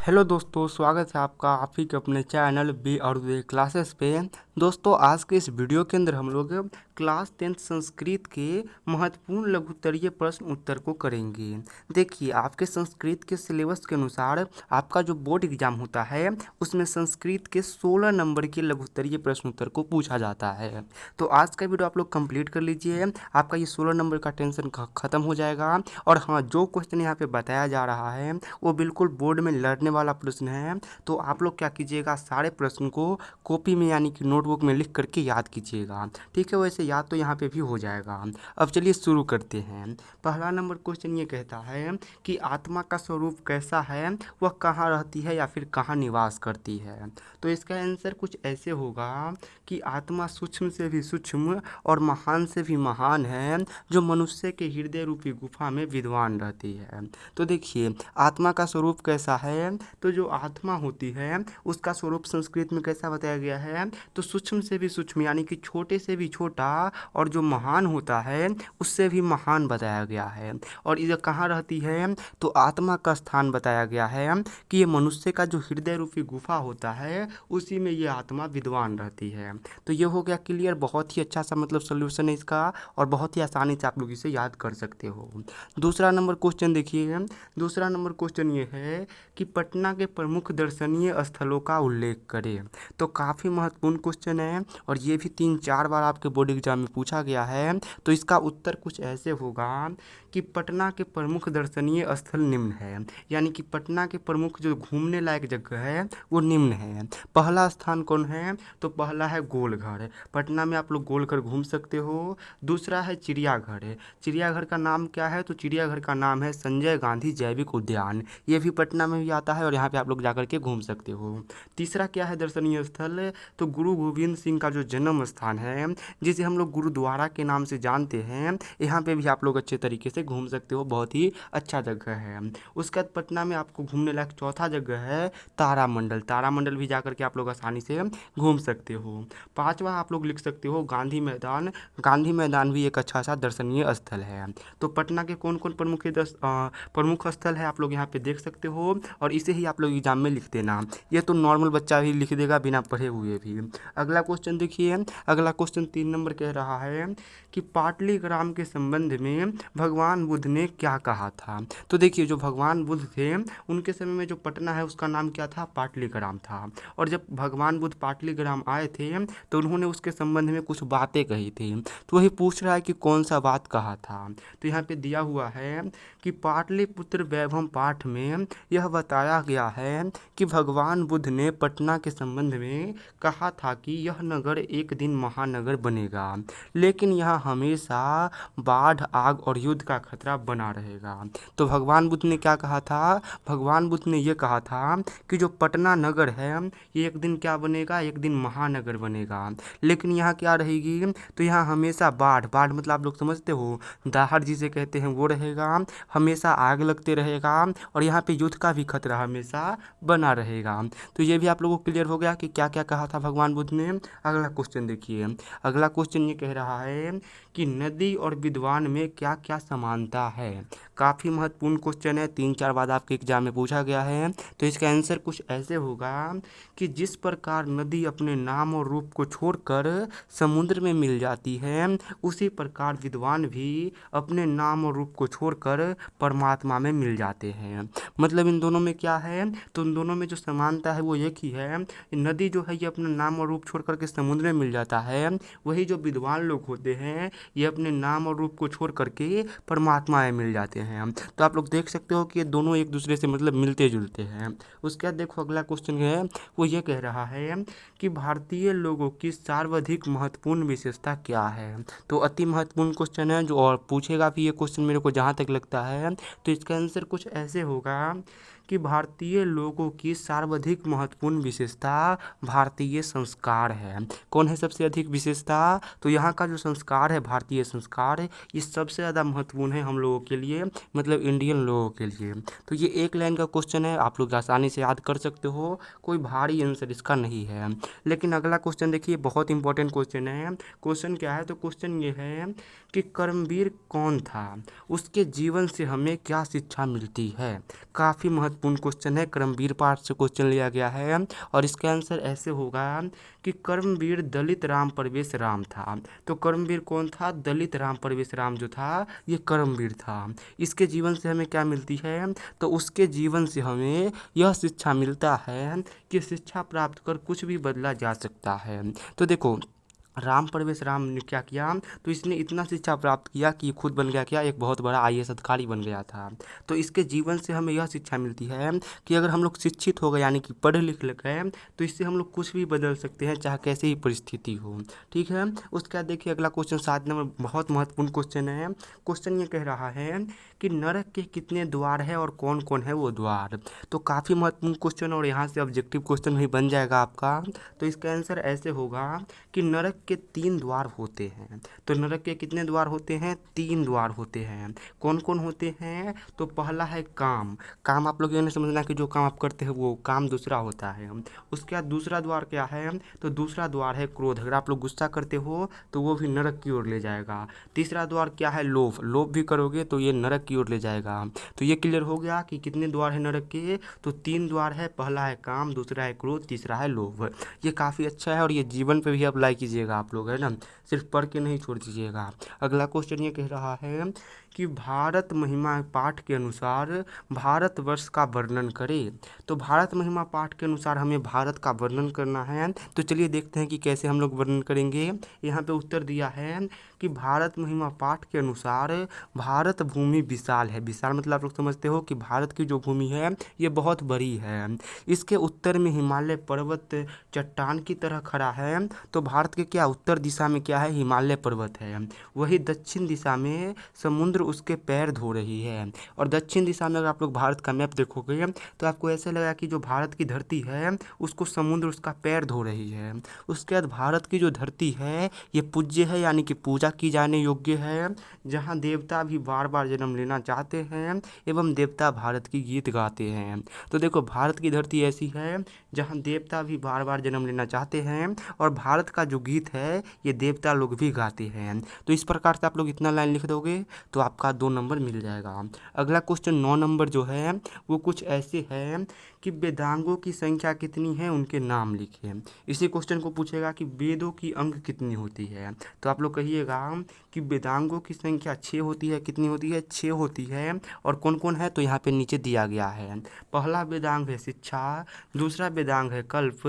Hello दोस्तों, स्वागत है आपका आप ही के अपने चैनल बी और वे क्लासेस पे। दोस्तों, आज के इस वीडियो के अंदर हम लोग क्लास 10 संस्कृत के महत्वपूर्ण लघु उत्तरीय प्रश्न उत्तर को करेंगे। देखिए, आपके संस्कृत के सिलेबस के अनुसार आपका जो बोर्ड एग्जाम होता है उसमें संस्कृत के 16 नंबर के लघु उत्तरीय प्रश्न उत्तर को पूछा जाता है। तो आज का वीडियो आप लोग कंप्लीट कर लीजिए, आपका ये 16 नंबर का टेंशन खत्म हो जाएगा। और हाँ, जो क्वेश्चन यहाँ पे बताया जा रहा है वो बिल्कुल बोर्ड में लड़ने वाला प्रश्न है। तो आप लोग क्या कीजिएगा, सारे प्रश्न को कॉपी में यानी कि नोटबुक में लिख करके याद कीजिएगा। ठीक है, वैसे याद तो यहाँ पे भी हो जाएगा। अब चलिए शुरू करते हैं। पहला नंबर क्वेश्चन ये कहता है कि आत्मा का स्वरूप कैसा है, वह कहाँ रहती है या फिर कहाँ निवास करती है। तो इसका आंसर कुछ ऐसे होगा कि आत्मा सूक्ष्म से भी सूक्ष्म और महान से भी महान है, जो मनुष्य के हृदय रूपी गुफा में विद्वान रहती है। तो देखिए, आत्मा का स्वरूप कैसा है, तो जो आत्मा होती है उसका स्वरूप संस्कृत में कैसा बताया गया है, तो सूक्ष्म से भी सूक्ष्म यानी कि छोटे से भी छोटा, और जो महान होता है उससे भी महान बताया गया है। और ये कहाँ रहती है, तो आत्मा का स्थान बताया गया है कि ये मनुष्य का जो हृदय रूपी गुफा होता है उसी में ये आत्मा विद्वान रहती है। तो ये हो गया क्लियर। बहुत ही अच्छा सा मतलब सोल्यूशन है इसका, और बहुत ही आसानी से आप लोग इसे याद कर सकते हो। दूसरा नंबर क्वेश्चन देखिए। दूसरा नंबर क्वेश्चन ये है कि पटना के प्रमुख दर्शनीय स्थलों का उल्लेख करें। तो काफ़ी महत्वपूर्ण क्वेश्चन है, और ये भी 3-4 बार आपके बोर्ड एग्जाम में पूछा गया है। तो इसका उत्तर कुछ ऐसे होगा कि पटना के प्रमुख दर्शनीय स्थल निम्न है, यानी कि पटना के प्रमुख जो घूमने लायक जगह है वो निम्न है। पहला स्थान कौन है, तो पहला है गोलघर। पटना में आप लोग गोलघर घूम सकते हो। दूसरा है चिड़ियाघर। चिड़ियाघर का नाम क्या है, तो चिड़ियाघर का नाम है संजय गांधी जैविक उद्यान। ये भी पटना में भी आता है और यहाँ पे आप लोग जाकर के घूम सकते हो। तीसरा क्या है दर्शनीय स्थल, तो गुरु गोविंद सिंह का जो जन्म स्थान है, जिसे हम लोग गुरुद्वारा के नाम से जानते हैं, यहाँ पे भी आप लोग अच्छे तरीके से घूम सकते हो। बहुत ही अच्छा जगह है। उसके बाद पटना में आपको घूमने लायक चौथा जगह है तारामंडल। तारामंडल भी जाकर के आप लोग आसानी से घूम सकते हो। पांचवा आप लोग लिख सकते हो गांधी मैदान। गांधी मैदान भी एक अच्छा सा दर्शनीय स्थल है। तो पटना के कौन कौन प्रमुख स्थल है आप लोग यहाँ पे देख सकते हो, और इसे ही आप लोग एग्जाम में लिख देना। ये तो नॉर्मल बच्चा भी लिख देगा बिना पढ़े हुए भी। अगला क्वेश्चन देखिए। अगला क्वेश्चन 3 नंबर कह रहा है कि पाटलिग्राम के संबंध में भगवान बुद्ध ने क्या कहा था। तो देखिए, जो भगवान बुद्ध थे उनके समय में जो पटना है उसका नाम क्या था, पाटलिग्राम था। और जब भगवान बुद्ध पाटलिग्राम आए थे तो उन्होंने उसके संबंध में कुछ बातें कही थी। तो वही पूछ रहा है कि कौन सा बात कहा था। तो यहाँ पे दिया हुआ है कि पाटलिपुत्र वैभव पाठ में यह बताया गया है कि भगवान बुद्ध ने पटना के संबंध में कहा था कि यह नगर एक दिन महानगर बनेगा, लेकिन यहाँ हमेशा बाढ़, आग और युद्ध का खतरा बना रहेगा। तो भगवान बुद्ध ने क्या कहा था, भगवान बुद्ध ने यह कहा था कि जो पटना नगर है ये एक दिन क्या बनेगा, एक दिन महानगर बनेगा, लेकिन यहाँ क्या रहेगी, तो यहाँ हमेशा बाढ़, बाढ़ मतलब आप लोग समझते हो, दाहड़ जिसे कहते हैं वो रहेगा, हमेशा आग लगते रहेगा, और यहाँ पे युद्ध का भी खतरा हमेशा बना रहेगा। तो ये भी आप लोगों को क्लियर हो गया कि क्या क्या कहा था भगवान बुद्ध ने। अगला क्वेश्चन देखिए। अगला क्वेश्चन ये कह रहा है कि नदी और विद्वान में क्या क्या समानता है। काफ़ी महत्वपूर्ण क्वेश्चन है, 3-4 बार आपके एग्जाम में पूछा गया है। तो इसका आंसर कुछ ऐसे होगा कि जिस प्रकार नदी अपने नाम और रूप को छोड़कर समुद्र में मिल जाती है, उसी प्रकार विद्वान भी अपने नाम और रूप को छोड़कर परमात्मा में मिल जाते हैं। मतलब इन दोनों में क्या है, तो इन दोनों में जो समानता है वो एक ही है। नदी जो है ये अपना नाम और रूप छोड़ करके समुद्र में मिल जाता है, वही जो विद्वान लोग होते हैं ये अपने नाम और रूप को छोड़ करके परमात्मा में मिल जाते हैं। तो आप लोग देख सकते हो कि ये दोनों एक दूसरे से मतलब मिलते जुलते हैं। उसके बाद देखो अगला क्वेश्चन है, वो ये कह रहा है कि भारतीय लोगों की सर्वाधिक महत्वपूर्ण विशेषता क्या है। तो अति महत्वपूर्ण क्वेश्चन है जो, और पूछेगा भी ये क्वेश्चन मेरे को जहाँ तक लगता है। तो इसका आंसर कुछ ऐसे होगा कि भारतीय लोगों की सर्वाधिक महत्वपूर्ण विशेषता भारतीय संस्कार है। कौन है सबसे अधिक विशेषता, तो यहाँ का जो संस्कार है, भारतीय संस्कार, ये सबसे ज़्यादा महत्वपूर्ण है हम लोगों के लिए, मतलब इंडियन लोगों के लिए। तो ये एक लाइन का क्वेश्चन है, आप लोग आसानी से याद कर सकते हो, कोई भारी आंसर इसका नहीं है। लेकिन अगला क्वेश्चन देखिए, बहुत इंपॉर्टेंट क्वेश्चन है। क्वेश्चन क्या है, तो क्वेश्चन ये है कि कर्मवीर कौन था, उसके जीवन से हमें क्या शिक्षा मिलती है। काफ़ी महत्वपूर्ण महत्वपूर्ण क्वेश्चन है, कर्मवीर पाठ से क्वेश्चन लिया गया है। और इसका आंसर ऐसे होगा कि कर्मवीर दलित राम प्रवेश राम था। तो कर्मवीर कौन था? दलित राम प्रवेश राम जो था ये कर्मवीर था। इसके जीवन से हमें क्या मिलती है? तो उसके जीवन से हमें यह शिक्षा मिलता है कि शिक्षा प्राप्त कर कुछ भी बदला जा सकता है। तो देखो, राम प्रवेश राम ने क्या किया? तो इसने इतना शिक्षा प्राप्त किया कि खुद बन गया क्या? एक बहुत बड़ा आईएएस अधिकारी बन गया था। तो इसके जीवन से हमें यह शिक्षा मिलती है कि अगर हम लोग शिक्षित हो गए यानी कि पढ़े लिख गए तो इससे हम लोग कुछ भी बदल सकते हैं, चाहे कैसी ही परिस्थिति हो। ठीक है, उसके बाद देखिए अगला क्वेश्चन 7 नंबर बहुत महत्वपूर्ण क्वेश्चन है। क्वेश्चन ये कह रहा है कि नरक के कितने द्वार है और कौन कौन है वो द्वार। तो काफ़ी महत्वपूर्ण क्वेश्चन और यहाँ से ऑब्जेक्टिव क्वेश्चन भी बन जाएगा आपका। तो इसका आंसर ऐसे होगा कि नरक के 3 द्वार होते हैं। तो नरक के कितने द्वार होते हैं? 3 द्वार होते हैं। कौन कौन होते हैं? तो पहला है काम। काम आप लोग ये नहीं समझना कि जो काम आप करते हैं वो काम दूसरा होता है। उसके बाद दूसरा द्वार क्या है? तो दूसरा द्वार है क्रोध। अगर आप लोग गुस्सा करते हो तो वो भी नरक की ओर ले जाएगा। तीसरा द्वार क्या है? लोभ। लोभ भी करोगे तो ये नरक की ओर ले जाएगा। तो ये क्लियर हो गया कि कितने द्वार है नरक के? तो 3 द्वार है। पहला है काम, दूसरा है क्रोध, तीसरा है लोभ। ये काफ़ी अच्छा है और ये जीवन पे भी अप्लाई कीजिएगा आप लोग, है ना, सिर्फ पढ़ के नहीं छोड़ दीजिएगा। अगला क्वेश्चन ये कह रहा है कि भारत महिमा पाठ के अनुसार भारतवर्ष का वर्णन करें। तो भारत महिमा पाठ के अनुसार हमें भारत का वर्णन करना है। तो चलिए देखते हैं कि कैसे हम लोग वर्णन करेंगे। यहाँ पे उत्तर दिया है कि भारत महिमा पाठ के अनुसार भारत भूमि विशाल है। विशाल मतलब आप लोग समझते हो कि भारत की जो भूमि है ये बहुत बड़ी है। इसके उत्तर में हिमालय पर्वत चट्टान की तरह खड़ा है। तो भारत के क्या उत्तर दिशा में क्या है? हिमालय पर्वत है। वही दक्षिण दिशा में समुद्र उसके पैर धो रही है। और दक्षिण दिशा में अगर आप लोग भारत का मैप देखोगे तो आपको ऐसा लगेगा कि जो भारत की धरती है उसको समुद्र उसका पैर धो रही है। उसके बाद भारत की जो धरती है ये पूज्य है यानी कि पूजा की जाने योग्य है, जहाँ देवता भी बार बार जन्म लेना चाहते हैं एवं देवता भारत की गीत गाते हैं। तो देखो, भारत की धरती ऐसी है जहाँ देवता भी बार बार जन्म लेना चाहते हैं और भारत का जो गीत है ये देवता लोग भी गाते हैं। तो इस प्रकार से आप लोग इतना लाइन लिख दोगे तो आपका 2 नंबर मिल जाएगा। अगला क्वेश्चन 9 नंबर जो है वो कुछ ऐसे है कि वेदांगों की संख्या कितनी है, उनके नाम लिखें। इसी क्वेश्चन को पूछेगा कि वेदों की अंग कितनी होती है। तो आप लोग कहिएगा कि वेदांगों की संख्या 6 होती है। कितनी होती है? 6 होती है। और कौन कौन है? तो यहाँ पे नीचे दिया गया है। पहला वेदांग है शिक्षा, दूसरा वेदांग है कल्प,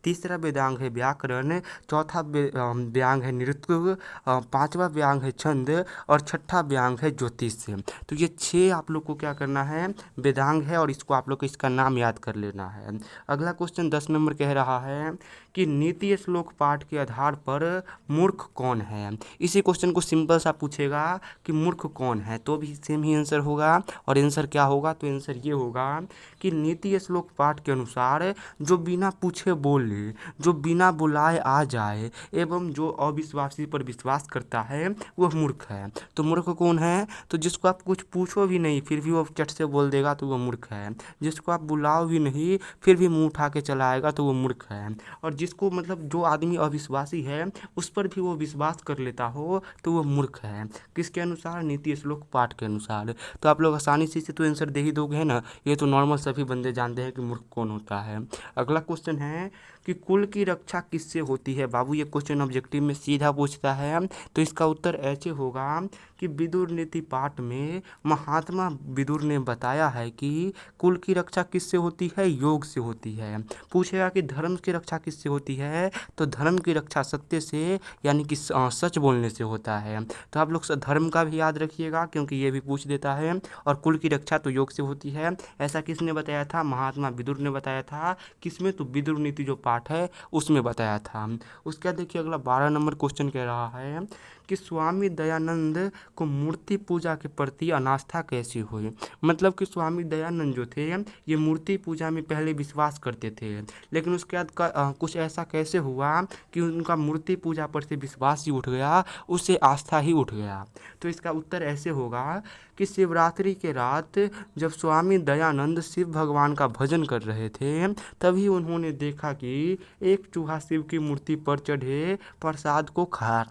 तीसरा वेदांग है व्याकरण, चौथा व्यांग है नृत्य, पांचवा व्यांग है छंद और छठा व्यांग है ज्योतिष। तो ये 6 आप लोग को क्या करना है? वेदांग है और इसको आप लोग को इसका नाम याद कर लेना है। अगला क्वेश्चन 10 नंबर कह रहा है कि नीति श्लोक पाठ के आधार पर मूर्ख कौन है। इसी क्वेश्चन को सिंपल सा पूछेगा कि मूर्ख कौन है, तो भी सेम ही आंसर होगा। और आंसर क्या होगा? तो आंसर ये होगा कि नीति श्लोक पाठ के अनुसार जो बिना पूछे बोले, जो बिना बुलाए आ जाए एवं जो अविश्वासी पर विश्वास करता है वह मूर्ख है। तो मूर्ख कौन है? तो जिसको आप कुछ पूछो भी नहीं फिर भी वो चट से बोल देगा तो वो मूर्ख है। जिसको आप बुलाओ भी नहीं फिर भी मुंह उठा के चला आएगा तो वो मूर्ख है। और जिसको मतलब जो आदमी अविश्वासी है उस पर भी वो विश्वास कर लेता हो तो वो मूर्ख है। किसके अनुसार? नीति श्लोक पाठ के अनुसार। तो आप लोग आसानी से इसे तो आंसर दे ही दोगे, है ना। ये तो नॉर्मल सभी बंदे जानते हैं कि मूर्ख कौन होता है। अगला क्वेश्चन है कि कुल की रक्षा किससे होती है। बाबू ये क्वेश्चन ऑब्जेक्टिव में सीधा पूछता है। तो इसका उत्तर ऐसे होगा कि विदुर नीति पाठ में महात्मा विदुर ने बताया है कि कुल की रक्षा किससे होती है? योग से होती है। पूछेगा कि धर्म की रक्षा किससे होती है? तो धर्म की रक्षा सत्य से यानी कि सच बोलने से होता है। तो आप लोग धर्म का भी याद रखिएगा क्योंकि ये भी पूछ देता है। और कुल की रक्षा तो योग से होती है। ऐसा किसने बताया था? महात्मा विदुर ने बताया था। किसमें? तो विदुर नीति जो पाठ है उसमें बताया था। उसके बाद देखिए अगला 12 नंबर क्वेश्चन कह रहा है कि स्वामी दयानंद को मूर्ति पूजा के प्रति अनास्था कैसी हुई। मतलब कि स्वामी दयानंद जो थे ये मूर्ति पूजा में पहले विश्वास करते थे, लेकिन उसके बाद कुछ ऐसा कैसे हुआ कि उनका मूर्ति पूजा पर से विश्वास ही उठ गया, उससे आस्था ही उठ गया। तो इसका उत्तर ऐसे होगा कि शिवरात्रि के रात जब स्वामी दयानंद शिव भगवान का भजन कर रहे थे तभी उन्होंने देखा कि एक चूहा शिव की मूर्ति पर चढ़े प्रसाद को खा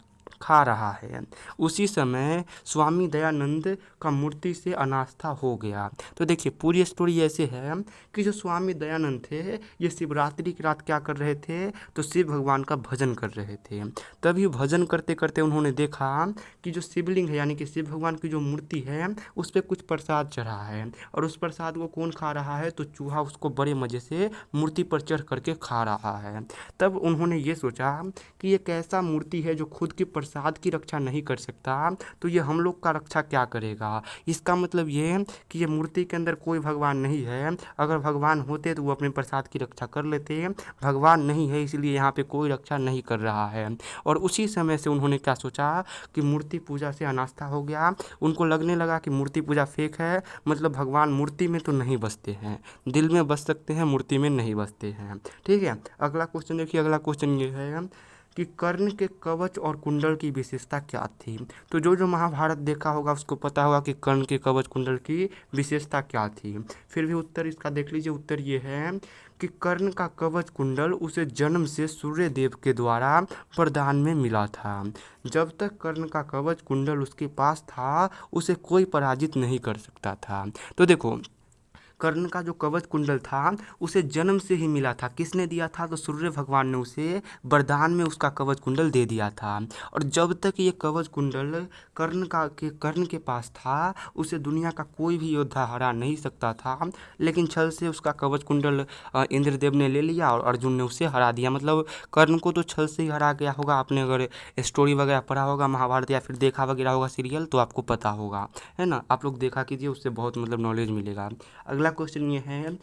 खा रहा है। उसी समय स्वामी दयानंद का मूर्ति से अनास्था हो गया। तो देखिए पूरी स्टोरी ऐसे है कि जो स्वामी दयानंद थे ये शिवरात्रि की रात क्या कर रहे थे, तो शिव भगवान का भजन कर रहे थे। तभी भजन करते करते उन्होंने देखा कि जो शिवलिंग है यानी कि शिव भगवान की जो मूर्ति है उस पर कुछ प्रसाद चढ़ा है, और उस प्रसाद को कौन खा रहा है, तो चूहा उसको बड़े मज़े से मूर्ति पर चढ़ करके खा रहा है। तब उन्होंने ये सोचा कि ये कैसा मूर्ति है जो खुद की प्रसाद की रक्षा नहीं कर सकता, तो ये हम लोग का रक्षा क्या करेगा। इसका मतलब ये है कि ये मूर्ति के अंदर कोई भगवान नहीं है। अगर भगवान होते तो वो अपने प्रसाद की रक्षा कर लेते, भगवान नहीं है इसलिए यहाँ पे कोई रक्षा नहीं कर रहा है। और उसी समय से उन्होंने क्या सोचा कि मूर्ति पूजा से अनास्था हो गया। उनको लगने लगा कि मूर्ति पूजा फेक है, मतलब भगवान मूर्ति में तो नहीं बसते हैं, दिल में बस सकते हैं, मूर्ति में नहीं बसते हैं। ठीक है, अगला क्वेश्चन देखिए। अगला क्वेश्चन ये है कि कर्ण के कवच और कुंडल की विशेषता क्या थी। तो जो जो महाभारत देखा होगा उसको पता होगा कि कर्ण के कवच कुंडल की विशेषता क्या थी। फिर भी उत्तर इसका देख लीजिए। उत्तर ये है कि कर्ण का कवच कुंडल उसे जन्म से सूर्य देव के द्वारा वरदान में मिला था। जब तक कर्ण का कवच कुंडल उसके पास था उसे कोई पराजित नहीं कर सकता था। तो देखो कर्ण का जो कवच कुंडल था उसे जन्म से ही मिला था। किसने दिया था, तो सूर्य भगवान ने उसे वरदान में उसका कवच कुंडल दे दिया था। और जब तक ये कवच कुंडल कर्ण के पास था उसे दुनिया का कोई भी योद्धा हरा नहीं सकता था। लेकिन छल से उसका कवच कुंडल इंद्रदेव ने ले लिया और अर्जुन ने उसे हरा दिया। मतलब कर्ण को तो छल से ही हरा गया होगा। आपने अगर स्टोरी वगैरह पढ़ा होगा महाभारत या फिर देखा वगैरह होगा सीरियल तो आपको पता होगा, है ना। आप लोग देखा कीजिए, उससे बहुत मतलब नॉलेज मिलेगा। अगला क्वेश्चन ये है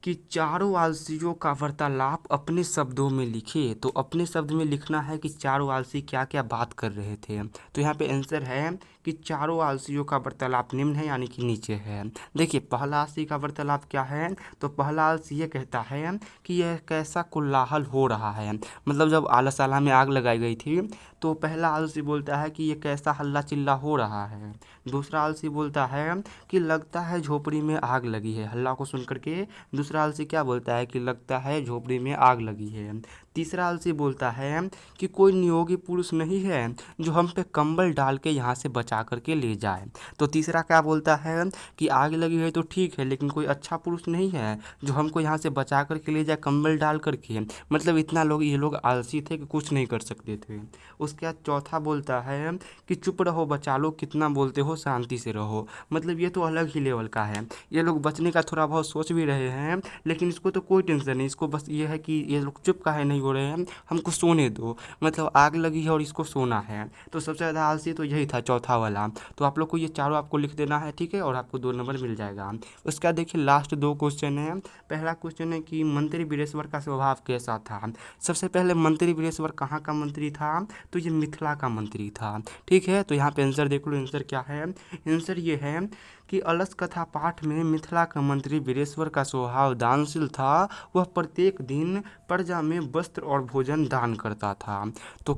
कि चारों आलसियों का वार्तालाप अपने शब्दों में लिखे। तो अपने शब्द में लिखना है कि चारों आलसी क्या क्या बात कर रहे थे। तो यहाँ पे आंसर है कि चारों आलसियों का वार्तालाप निम्न है यानी कि नीचे है। देखिए पहला आलसी का वार्तालाप क्या है, तो पहला आलसी ये कहता है कि यह कैसा कोलाहल हो रहा है। मतलब जब आलसाला में आग लगाई गई थी तो पहला आलसी बोलता है कि ये कैसा हल्ला चिल्ला हो रहा है। दूसरा आलसी बोलता है कि लगता है झोपड़ी में आग लगी है। हल्ला को सुन करके दूसरा आलसी क्या बोलता है कि लगता है झोपड़ी में आग लगी है। तीसरा आलसी बोलता है कि कोई नियोगी पुरुष नहीं है जो हम पे कंबल डाल के यहाँ से बचा करके ले जाए। तो तीसरा क्या बोलता है कि आग लगी है तो ठीक है, लेकिन कोई अच्छा पुरुष नहीं है जो हमको यहाँ से बचा करके ले जाए कंबल डाल करके। मतलब इतना ये लोग आलसी थे कि कुछ नहीं कर सकते थे। उसके बाद चौथा बोलता है कि चुप रहो बचा लो, कितना बोलते हो, शांति से रहो। मतलब ये तो अलग ही लेवल का है। ये लोग बचने का थोड़ा बहुत सोच भी रहे हैं, लेकिन इसको तो कोई टेंशन नहीं। इसको बस ये है कि ये लोग चुप काहे नहीं हो रहे हैं, हमको सोने दो। मतलब आग लगी है और इसको सोना है। तो सबसे ज़्यादा आलसी तो यही था, चौथा वाला। तो आप लोग को ये चारों आपको लिख देना है, ठीक है, और आपको 2 नंबर मिल जाएगा। उसके बाद देखिए लास्ट 2 क्वेश्चन है। पहला क्वेश्चन है कि मंत्री वीरेश्वर का स्वभाव कैसा था। सबसे पहले मंत्री वीरेश्वर कहाँ का मंत्री था, तो ये मिथिला का मंत्री था। ठीक है, तो यहाँ पे आंसर देख लो। आंसर क्या है, आंसर ये है कि अलस कथा पाठ में मिथिला का मंत्री वीरेश्वर का स्वभाव दानशील था। वह प्रत्येक दिन प्रजा में वस्त्र और भोजन दान करता था। तो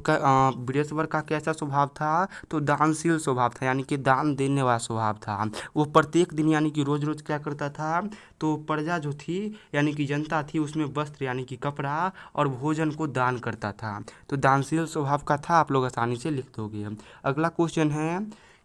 वीरेश्वर का कैसा स्वभाव था, तो दानशील स्वभाव था, यानी कि दान देने वाला स्वभाव था। वो प्रत्येक दिन यानी कि रोज रोज क्या करता था, तो प्रजा जो थी यानी कि जनता थी उसमें वस्त्र यानी कि कपड़ा और भोजन को दान करता था। तो दानशील स्वभाव का था, आप लोग आसानी से लिख दोगे। अगला क्वेश्चन है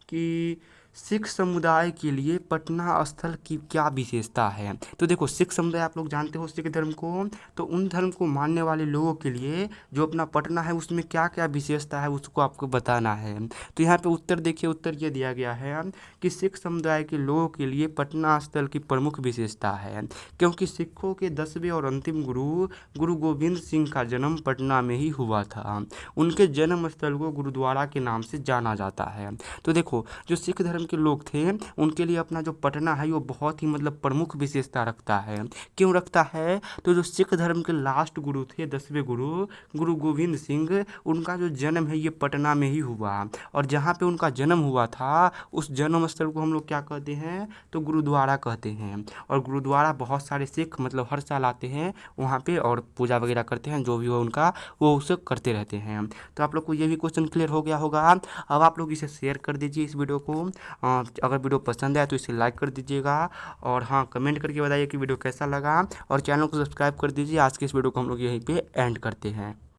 कि सिख समुदाय के लिए पटना स्थल की क्या विशेषता है। तो देखो सिख समुदाय आप लोग जानते हो सिख धर्म को, तो उन धर्म को मानने वाले लोगों के लिए जो अपना पटना है उसमें क्या क्या विशेषता है उसको आपको बताना है। तो यहाँ पे उत्तर देखिए। उत्तर ये दिया गया है कि सिख समुदाय के लोगों के लिए पटना स्थल की प्रमुख विशेषता है, क्योंकि सिखों के 10वें और अंतिम गुरु गोविंद सिंह का जन्म पटना में ही हुआ था। उनके जन्म स्थल को गुरुद्वारा के नाम से जाना जाता है। तो देखो जो सिख धर्म के लोग थे उनके लिए अपना जो पटना है वो बहुत ही मतलब प्रमुख विशेषता रखता है। क्यों रखता है, तो जो सिख धर्म के लास्ट गुरु थे 10वें गुरु गोविंद सिंह, उनका जो जन्म है ये पटना में ही हुआ। और जहाँ पे उनका जन्म हुआ था उस जन्म स्थल को हम लोग क्या कहते हैं, तो गुरुद्वारा कहते हैं। और गुरुद्वारा बहुत सारे सिख मतलब हर साल आते हैं वहाँ पे और पूजा वगैरह करते हैं, जो भी हो उनका वो उसे करते रहते हैं। तो आप लोग को ये भी क्वेश्चन क्लियर हो गया होगा। अब आप लोग इसे शेयर कर दीजिए इस वीडियो को। अगर वीडियो पसंद आए तो इसे लाइक कर दीजिएगा, और हाँ कमेंट करके बताइए कि वीडियो कैसा लगा, और चैनल को सब्सक्राइब कर दीजिए। आज के इस वीडियो को हम लोग यहीं पे एंड करते हैं।